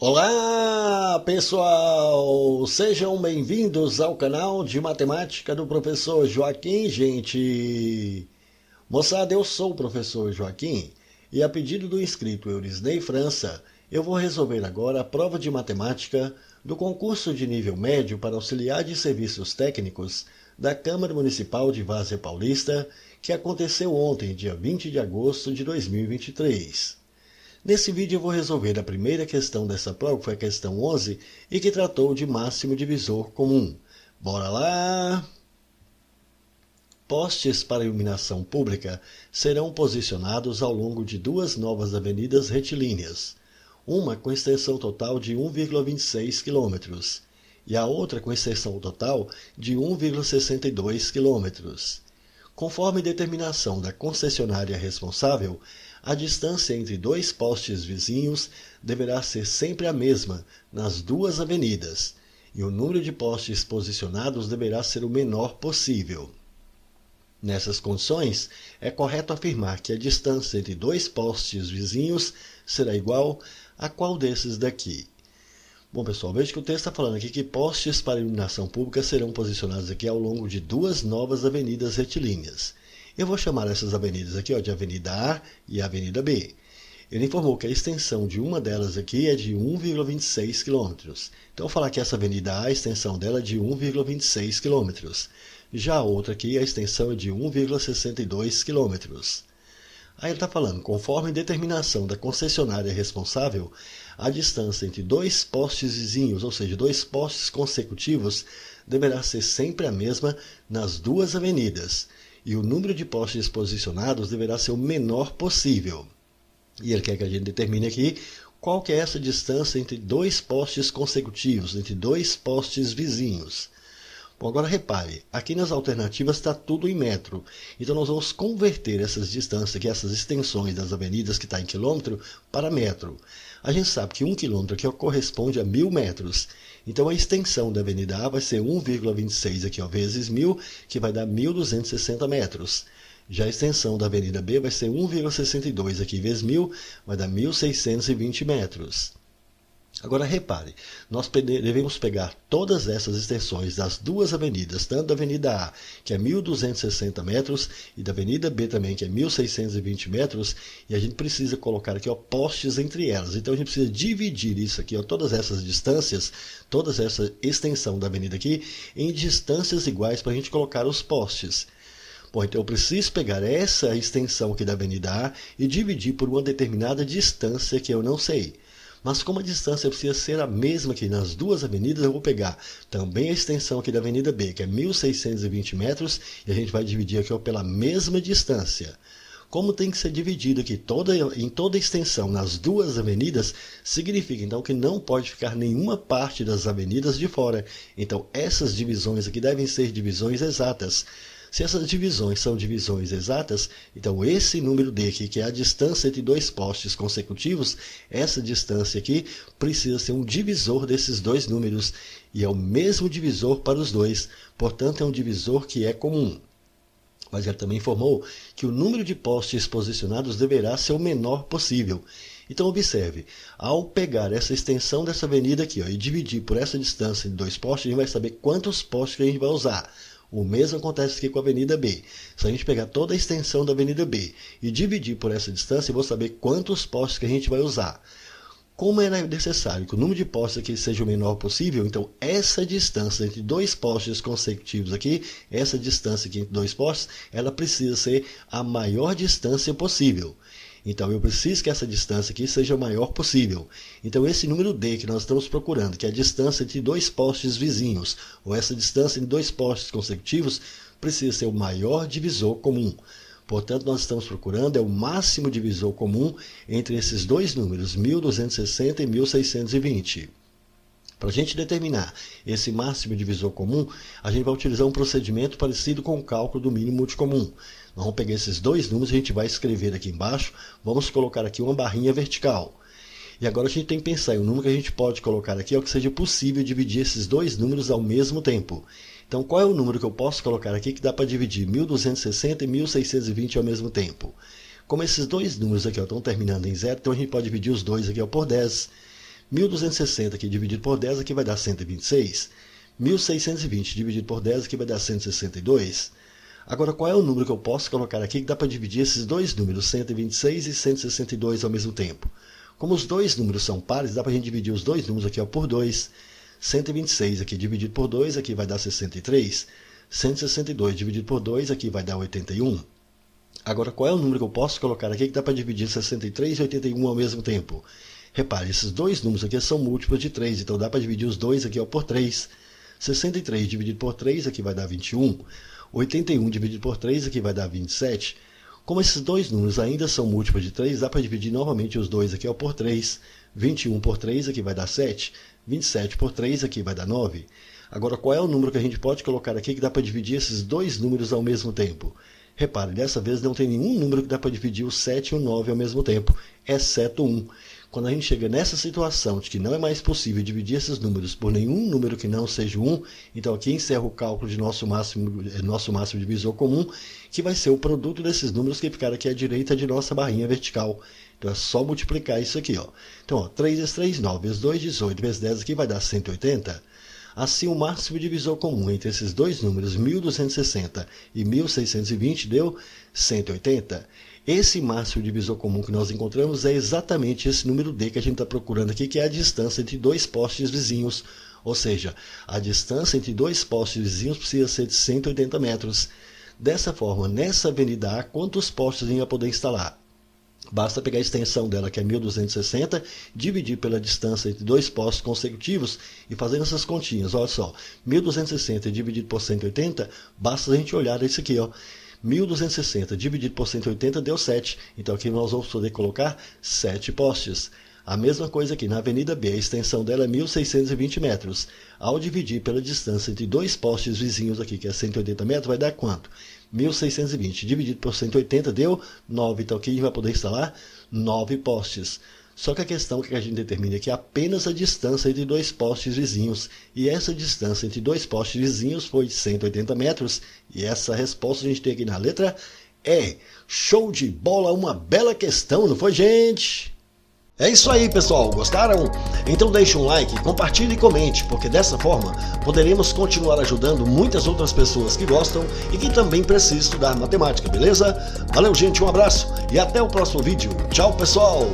Olá, pessoal! Sejam bem-vindos ao canal de matemática do professor Joaquim, gente! Moçada, eu sou o professor Joaquim e a pedido do inscrito Eurisnei França, eu vou resolver agora a prova de matemática do concurso de nível médio para auxiliar de serviços técnicos da Câmara Municipal de Várzea Paulista, que aconteceu ontem, dia 20 de agosto de 2023. Nesse vídeo eu vou resolver a primeira questão dessa prova, que foi a questão 11, e que tratou de máximo divisor comum. Bora lá! Postes para iluminação pública serão posicionados ao longo de duas novas avenidas retilíneas, uma com extensão total de 1,26 km e a outra com extensão total de 1,62 km. Conforme determinação da concessionária responsável, a distância entre dois postes vizinhos deverá ser sempre a mesma nas duas avenidas, e o número de postes posicionados deverá ser o menor possível. Nessas condições, é correto afirmar que a distância entre dois postes vizinhos será igual a qual desses daqui? Bom, pessoal, veja que o texto está falando aqui que postes para iluminação pública serão posicionados aqui ao longo de duas novas avenidas retilíneas. Eu vou chamar essas avenidas aqui de Avenida A e Avenida B. Ele informou que a extensão de uma delas aqui é de 1,26 km. Então, eu vou falar que essa Avenida A, a extensão dela é de 1,26 km. Já a outra aqui, a extensão é de 1,62 km. Aí ele está falando, conforme determinação da concessionária responsável, a distância entre dois postes vizinhos, ou seja, dois postes consecutivos, deverá ser sempre a mesma nas duas avenidas, e o número de postes posicionados deverá ser o menor possível. E ele quer que a gente determine aqui qual que é essa distância entre dois postes consecutivos, entre dois postes vizinhos. Bom, agora repare, aqui nas alternativas está tudo em metro, então nós vamos converter essas distâncias aqui, essas extensões das avenidas que está em quilômetro, para metro. A gente sabe que 1 quilômetro aqui corresponde a 1.000 metros, então a extensão da avenida A vai ser 1,26 aqui, vezes 1.000, que vai dar 1.260 metros. Já a extensão da avenida B vai ser 1,62 aqui, vezes 1.000, vai dar 1.620 metros. Agora repare, nós devemos pegar todas essas extensões das duas avenidas, tanto da avenida A, que é 1.260 metros, e da avenida B também, que é 1.620 metros, e a gente precisa colocar aqui postes entre elas. Então a gente precisa dividir isso aqui, todas essas distâncias, toda essa extensão da avenida aqui, em distâncias iguais para a gente colocar os postes. Bom, então eu preciso pegar essa extensão aqui da avenida A e dividir por uma determinada distância que eu não sei. Mas como a distância precisa ser a mesma aqui nas duas avenidas, eu vou pegar também a extensão aqui da avenida B, que é 1.620 metros, e a gente vai dividir aqui pela mesma distância. Como tem que ser dividido aqui em toda a extensão nas duas avenidas, significa então que não pode ficar nenhuma parte das avenidas de fora. Então essas divisões aqui devem ser divisões exatas. Se essas divisões são divisões exatas, então esse número D aqui, que é a distância entre dois postes consecutivos, essa distância aqui precisa ser um divisor desses dois números, e é o mesmo divisor para os dois, portanto é um divisor que é comum. Mas ele também informou que o número de postes posicionados deverá ser o menor possível. Então observe, ao pegar essa extensão dessa avenida aqui e dividir por essa distância de dois postes, a gente vai saber quantos postes que a gente vai usar. O mesmo acontece aqui com a avenida B. Se a gente pegar toda a extensão da avenida B e dividir por essa distância, eu vou saber quantos postes que a gente vai usar. Como é necessário que o número de postes aqui seja o menor possível, então essa distância entre dois postes consecutivos aqui, essa distância aqui entre dois postes, ela precisa ser a maior distância possível. Então eu preciso que essa distância aqui seja o maior possível. Então esse número D que nós estamos procurando, que é a distância entre dois postes vizinhos, ou essa distância entre dois postes consecutivos, precisa ser o maior divisor comum. Portanto, nós estamos procurando o máximo divisor comum entre esses dois números, 1.260 e 1.620. Para a gente determinar esse máximo divisor comum, a gente vai utilizar um procedimento parecido com o cálculo do mínimo multicomum. Nós vamos pegar esses dois números e a gente vai escrever aqui embaixo, vamos colocar aqui uma barrinha vertical. E agora a gente tem que pensar em um número que a gente pode colocar aqui, que seja possível dividir esses dois números ao mesmo tempo. Então, qual é o número que eu posso colocar aqui que dá para dividir 1.260 e 1.620 ao mesmo tempo? Como esses dois números aqui estão terminando em zero, então a gente pode dividir os dois aqui por 10. 1.260 aqui dividido por 10 aqui vai dar 126. 1.620 dividido por 10 aqui vai dar 162. Agora, qual é o número que eu posso colocar aqui que dá para dividir esses dois números, 126 e 162 ao mesmo tempo? Como os dois números são pares, dá para a gente dividir os dois números aqui por 2. 126 aqui dividido por 2, aqui vai dar 63. 162 dividido por 2, aqui vai dar 81. Agora, qual é o número que eu posso colocar aqui que dá para dividir 63 e 81 ao mesmo tempo? Repare, esses dois números aqui são múltiplos de 3, então dá para dividir os dois aqui por 3. 63 dividido por 3, aqui vai dar 21. 81 dividido por 3, aqui vai dar 27. Como esses dois números ainda são múltiplos de 3, dá para dividir novamente os dois aqui por 3. 21 por 3, aqui vai dar 7. 27 por 3, aqui vai dar 9. Agora, qual é o número que a gente pode colocar aqui que dá para dividir esses dois números ao mesmo tempo? Repare, dessa vez não tem nenhum número que dá para dividir o 7 e o 9 ao mesmo tempo, exceto 1. Quando a gente chega nessa situação de que não é mais possível dividir esses números por nenhum número que não seja 1, então aqui encerra o cálculo de nosso máximo divisor comum, que vai ser o produto desses números que ficaram aqui à direita de nossa barrinha vertical. Então é só multiplicar isso aqui, ó. Então, ó, 3 vezes 3, 9 vezes 2, 18 vezes 10 aqui vai dar 180. Assim, o máximo divisor comum entre esses dois números, 1.260 e 1.620, deu 180. Esse máximo divisor comum que nós encontramos é exatamente esse número D que a gente está procurando aqui, que é a distância entre dois postes vizinhos. Ou seja, a distância entre dois postes vizinhos precisa ser de 180 metros. Dessa forma, nessa avenida A, quantos postes a gente vai poder instalar? Basta pegar a extensão dela, que é 1.260, dividir pela distância entre dois postos consecutivos e fazer essas continhas. Olha só, 1.260 dividido por 180, basta a gente olhar isso aqui, ó. 1.260 dividido por 180 deu 7. Então aqui nós vamos poder colocar 7 postes. A mesma coisa aqui na avenida B, a extensão dela é 1.620 metros. Ao dividir pela distância entre dois postes vizinhos aqui, que é 180 metros, vai dar quanto? 1.620 dividido por 180 deu 9. Então aqui a gente vai poder instalar 9 postes. Só que a questão que a gente determina aqui é apenas a distância entre dois postes vizinhos. E essa distância entre dois postes vizinhos foi 180 metros. E essa resposta a gente tem aqui na letra E. Show de bola, uma bela questão, não foi, gente? É isso aí, pessoal. Gostaram? Então deixe um like, compartilhe e comente, porque dessa forma poderemos continuar ajudando muitas outras pessoas que gostam e que também precisam estudar matemática, beleza? Valeu, gente, um abraço e até o próximo vídeo. Tchau, pessoal!